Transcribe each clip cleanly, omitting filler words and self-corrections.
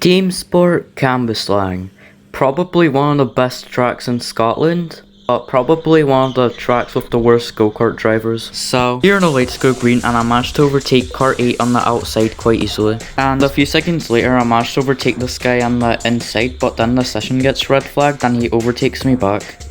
Teamsport Cambuslang, probably one of the best tracks in Scotland, but probably one of the tracks with the worst go-kart drivers. So, here in the lights go green and I managed to overtake car 8 on the outside quite easily. And a few seconds later I managed to overtake this guy on the inside, but then the session gets red flagged and he overtakes me back.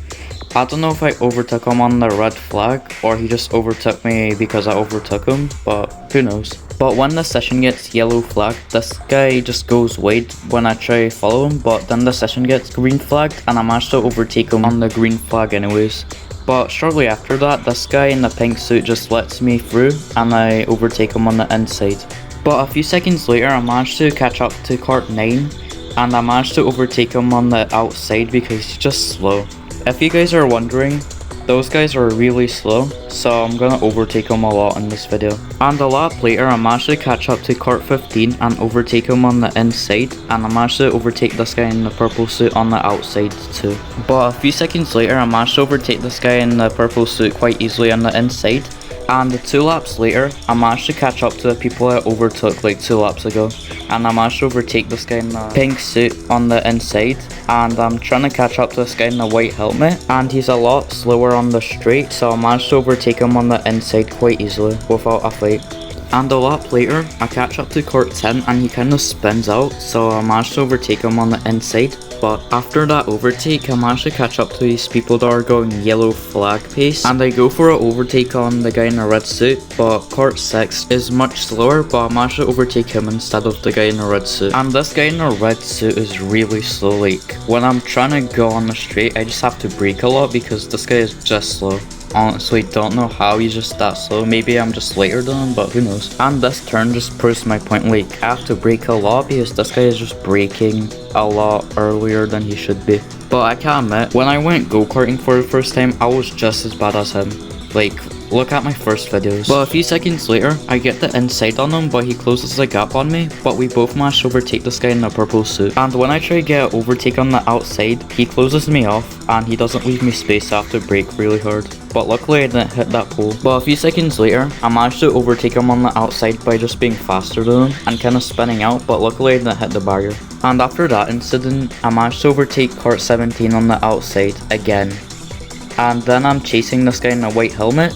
I don't know if I overtook him on the red flag or he just overtook me because I overtook him, but who knows. But when the session gets yellow flagged, this guy just goes wide when I try to follow him, but then the session gets green flagged and I managed to overtake him on the green flag anyways. But shortly after that, this guy in the pink suit just lets me through and I overtake him on the inside. But a few seconds later I managed to catch up to kart 9 and I managed to overtake him on the outside because he's just slow. If you guys are wondering, those guys are really slow, so I'm gonna overtake them a lot in this video. And a lap later I managed to catch up to kart 15 and overtake him on the inside, and I managed to overtake this guy in the purple suit on the outside too. But a few seconds later I managed to overtake this guy in the purple suit quite easily on the inside. And 2 laps later, I managed to catch up to the people I overtook like 2 laps ago. And I managed to overtake this guy in the pink suit on the inside. And I'm trying to catch up to this guy in the white helmet. And he's a lot slower on the straight, so I managed to overtake him on the inside quite easily without a fight. And a lap later, I catch up to kart 10 and he kind of spins out, so I managed to overtake him on the inside. But after that overtake, I managed to catch up to these people that are going yellow flag pace. And I go for an overtake on the guy in the red suit, but kart 6 is much slower, but I managed to overtake him instead of the guy in the red suit. And this guy in the red suit is really slow, like when I'm trying to go on the straight, I just have to brake a lot because this guy is just slow. Honestly, don't know how he's just that slow. Maybe I'm just later than him, but who knows. And this turn just proves my point, like I have to brake a lot because this guy is just braking a lot earlier than he should be. But I can't admit, when I went go-karting for the first time, I was just as bad as him. Like, look at my first videos. But a few seconds later, I get the inside on him, but he closes the gap on me. But we both managed to overtake this guy in the purple suit. And when I try to get an overtake on the outside, he closes me off and he doesn't leave me space, so I have to brake really hard. But luckily I didn't hit that pole. But a few seconds later, I managed to overtake him on the outside by just being faster than him and kind of spinning out, but luckily I didn't hit the barrier. And after that incident, I managed to overtake kart 17 on the outside again. And then I'm chasing this guy in a white helmet,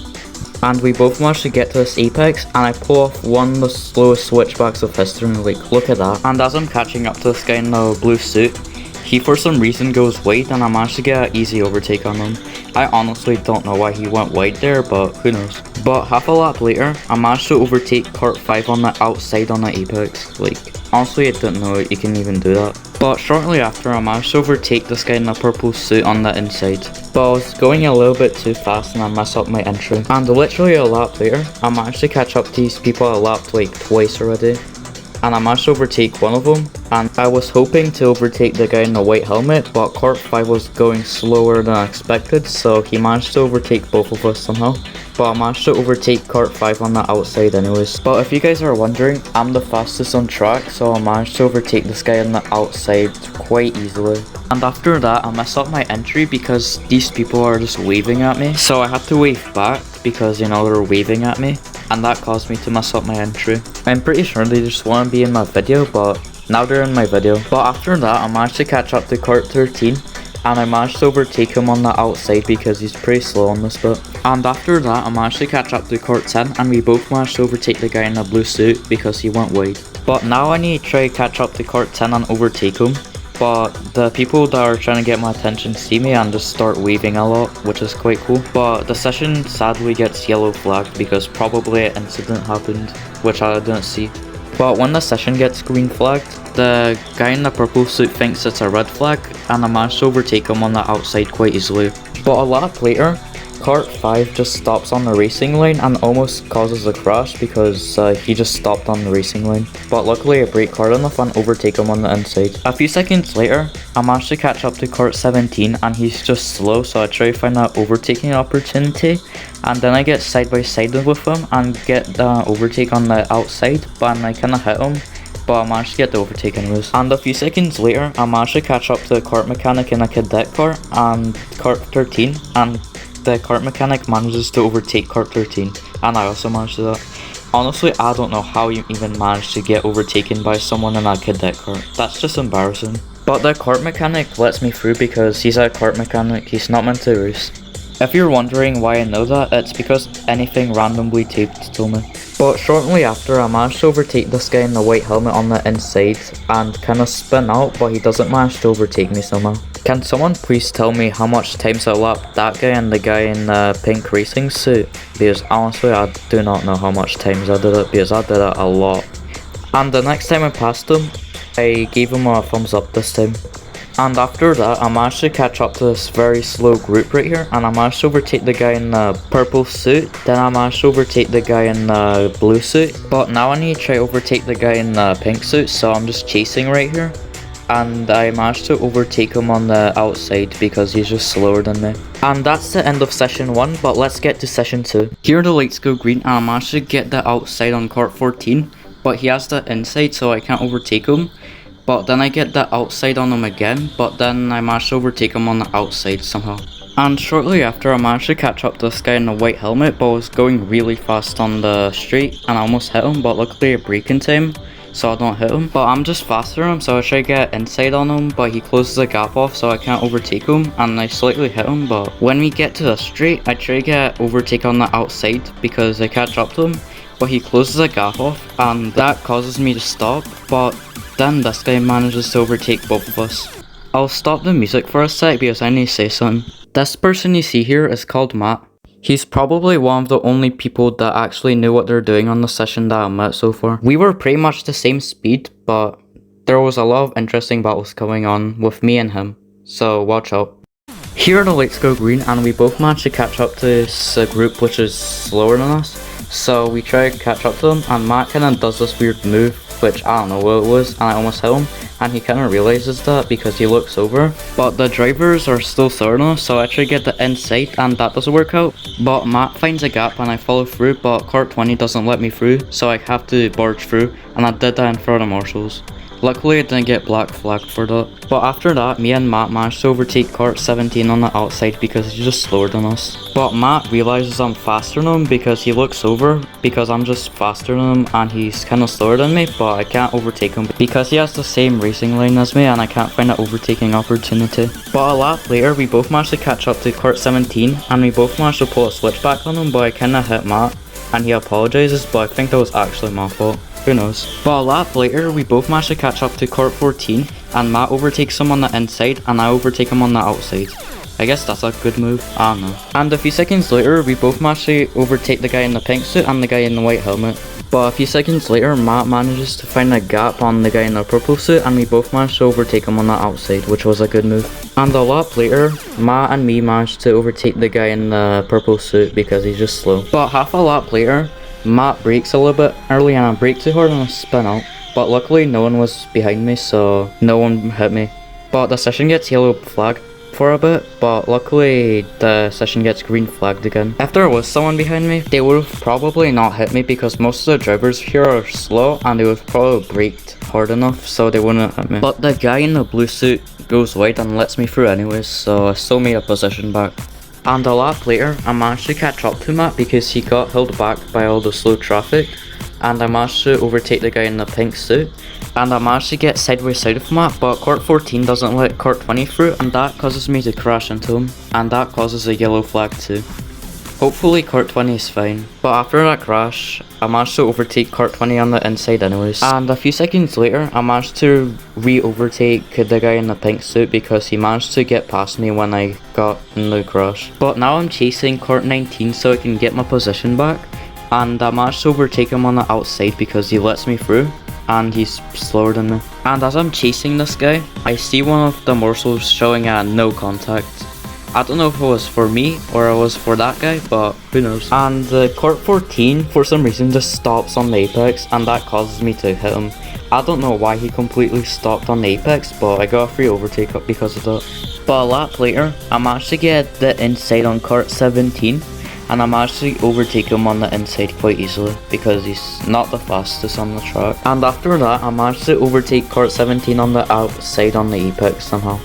and we both managed to get to this apex, and I pull off one of the slowest switchbacks of history. Like, look at that. And as I'm catching up to this guy in the blue suit, he for some reason goes wide and I managed to get an easy overtake on him. I honestly don't know why he went wide there, but who knows. But half a lap later, I managed to overtake kart 5 on the outside on the apex. Like, honestly I didn't know you can even do that. But shortly after, I managed to overtake this guy in the purple suit on the inside. But I was going a little bit too fast and I messed up my entry. And literally a lap later, I managed to catch up to these people I lapped like twice already. And I managed to overtake one of them, and I was hoping to overtake the guy in the white helmet, but kart 5 was going slower than I expected, so he managed to overtake both of us somehow. But I managed to overtake kart 5 on the outside anyways. But if you guys are wondering, I'm the fastest on track, so I managed to overtake this guy on the outside quite easily. And after that, I messed up my entry because these people are just waving at me, so I had to wave back because, you know, they're waving at me. And that caused me to mess up my entry. I'm pretty sure they just want to be in my video, but now they're in my video. But after that, I managed to catch up to kart 13, and I managed to overtake him on the outside because he's pretty slow on this bit. And after that, I managed to catch up to kart 10, and we both managed to overtake the guy in the blue suit because he went wide. But now I need to try to catch up to kart 10 and overtake him. But the people that are trying to get my attention see me and just start waving a lot, which is quite cool. But the session sadly gets yellow flagged because probably an incident happened, which I didn't see. But when the session gets green flagged, the guy in the purple suit thinks it's a red flag, and I managed to overtake him on the outside quite easily. But a lap later, kart 5 just stops on the racing line and almost causes a crash because he just stopped on the racing line. But luckily I brake hard enough and overtake him on the inside. A few seconds later, I managed to catch up to kart 17 and he's just slow, so I try to find that overtaking opportunity. And then I get side by side with him and get the overtake on the outside, but I kinda hit him. But I managed to get the overtake anyways. And a few seconds later, I managed to catch up to the kart mechanic in a cadet car and kart 13, and the kart mechanic manages to overtake kart 13, and I also managed to do that. Honestly, I don't know how you even managed to get overtaken by someone in that cadet cart. That's just embarrassing. But the cart mechanic lets me through because he's a cart mechanic, he's not meant to race. If you're wondering why I know that, it's because anything randomly taped to me. But shortly after, I managed to overtake this guy in the white helmet on the inside and kinda spin out, but he doesn't manage to overtake me somehow. Can someone please tell me how much times I lapped that guy and the guy in the pink racing suit? Because honestly, I do not know how much times I did it, because I did it a lot. And the next time I passed him, I gave him a thumbs up this time. And after that, I managed to catch up to this very slow group right here, and I managed to overtake the guy in the purple suit, then I managed to overtake the guy in the blue suit, but now I need to try to overtake the guy in the pink suit, so I'm just chasing right here, and I managed to overtake him on the outside because he's just slower than me. And that's the end of session 1, but let's get to session 2. Here the lights go green, and I managed to get the outside on cart 14, but he has the inside, so I can't overtake him. But then I get the outside on him again, but then I managed to overtake him on the outside somehow. And shortly after, I managed to catch up to this guy in the white helmet, but I was going really fast on the straight, and I almost hit him, but luckily I brake in time, so I don't hit him. But I'm just faster than him, so I try to get inside on him, but he closes the gap off, so I can't overtake him, and I slightly hit him. But when we get to the straight, I try to get overtake on the outside, because I catch up to him, but he closes the gap off, and that causes me to stop, but then this guy manages to overtake both of us. I'll stop the music for a sec because I need to say something. This person you see here is called Matt. He's probably one of the only people that actually knew what they're doing on the session that I met so far. We were pretty much the same speed, but there was a lot of interesting battles going on with me and him, so watch out. Here the lights go green and we both managed to catch up to this group which is slower than us. So we try to catch up to them, and Matt kinda does this weird move, which I don't know what it was, and I almost hit him, and he kinda realizes that because he looks over. But the drivers are still slower than us, so I try to get the inside, and that doesn't work out. But Matt finds a gap and I follow through, but cart 20 doesn't let me through, so I have to barge through, and I did that in front of marshals. Luckily I didn't get black flagged for that. But after that, me and Matt managed to overtake cart 17 on the outside because he's just slower than us. But Matt realizes I'm faster than him because he looks over, because I'm just faster than him and he's kinda slower than me, but I can't overtake him because he has the same racing line as me and I can't find an overtaking opportunity. But a lap later, we both managed to catch up to cart 17 and we both managed to pull a switchback on him, but I kinda hit Matt and he apologizes, but I think that was actually my fault. Who knows? But a lap later, we both managed to catch up to cart 14 and Matt overtakes him on the inside and I overtake him on the outside. I guess that's a good move, I don't know. And a few seconds later, we both managed to overtake the guy in the pink suit and the guy in the white helmet. But a few seconds later, Matt manages to find a gap on the guy in the purple suit and we both managed to overtake him on the outside, which was a good move. And a lap later, Matt and me managed to overtake the guy in the purple suit because he's just slow. But half a lap later, Matt brakes a little bit early and I braked too hard and I spin out. But luckily no one was behind me, so no one hit me. But the session gets yellow flagged for a bit, but luckily the session gets green flagged again. If there was someone behind me, they would have probably not hit me because most of the drivers here are slow and they would have probably braked hard enough so they wouldn't hit me. But the guy in the blue suit goes wide and lets me through anyways, so I still made a position back. And a lap later, I managed to catch up to Matt because he got held back by all the slow traffic. And I managed to overtake the guy in the pink suit. And I managed to get sideways side of Matt, but cart 14 doesn't let cart 20 through and that causes me to crash into him. And that causes a yellow flag too. Hopefully cart 20 is fine. But after that crash, I managed to overtake cart 20 on the inside anyways. And a few seconds later, I managed to re-overtake the guy in the pink suit because he managed to get past me when I got in the crash. But now I'm chasing cart 19 so I can get my position back. And I managed to overtake him on the outside because he lets me through. And he's slower than me. And as I'm chasing this guy, I see one of the morsels showing a no contact. I don't know if it was for me or it was for that guy, but who knows. And the cart 14 for some reason just stops on the apex and that causes me to hit him. I don't know why he completely stopped on the apex, but I got a free overtake up because of that. But a lap later, I managed to get the inside on cart 17 and I managed to overtake him on the inside quite easily because he's not the fastest on the track. And after that, I managed to overtake cart 17 on the outside on the apex somehow.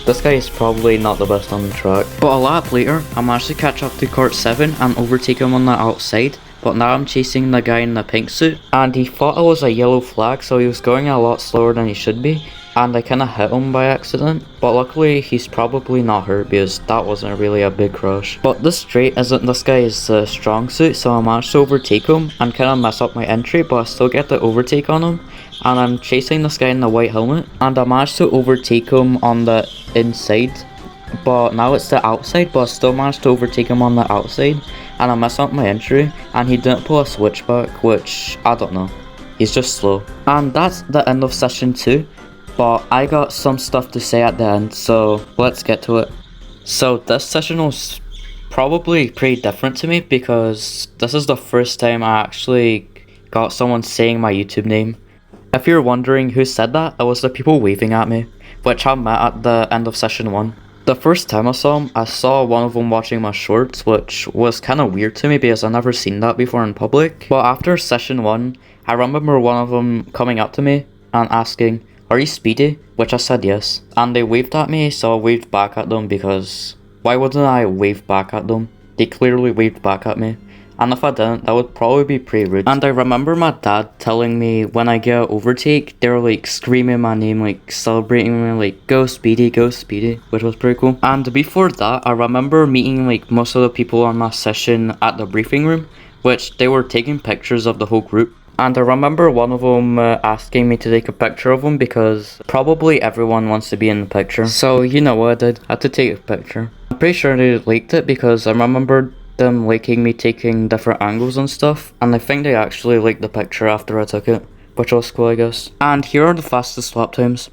This guy is probably not the best on the track. But a lap later, I managed to catch up to cart 7 and overtake him on the outside. but now I'm chasing the guy in the pink suit, and he thought I was a yellow flag, so he was going a lot slower than he should be, and I kinda hit him by accident, but luckily he's probably not hurt because that wasn't really a big crush. But this straight isn't this guy's strong suit, so I managed to overtake him and kinda mess up my entry, but I still get the overtake on him, and I'm chasing this guy in the white helmet, and I managed to overtake him on the inside, but now it's the outside, but I still managed to overtake him on the outside, and I messed up my entry, and he didn't pull a switchback, which, I don't know, he's just slow. And that's the end of session 2, but I got some stuff to say at the end, so let's get to it. So this session was probably pretty different to me, because this is the first time I actually got someone saying my YouTube name. If you're wondering who said that, it was the people waving at me, which I met at the end of session 1. The first time I saw him, I saw one of them watching my shorts, which was kind of weird to me because I never seen that before in public. But after session 1, I remember one of them coming up to me and asking, "Are you Speedy?" Which I said yes. And they waved at me, so I waved back at them because why wouldn't I wave back at them? They clearly waved back at me. And if I didn't, that would probably be pretty rude. And I remember my dad telling me when I get an overtake, they were like screaming my name, like celebrating me, like go Speedy, which was pretty cool. And before that, I remember meeting like most of the people on my session at the briefing room, which they were taking pictures of the whole group. And I remember one of them asking me to take a picture of him because probably everyone wants to be in the picture. So you know what I did? I had to take a picture. I'm pretty sure they liked it because I remembered them liking me taking different angles and stuff, and I think they actually liked the picture after I took it, which was cool, I guess. And here are the fastest lap times.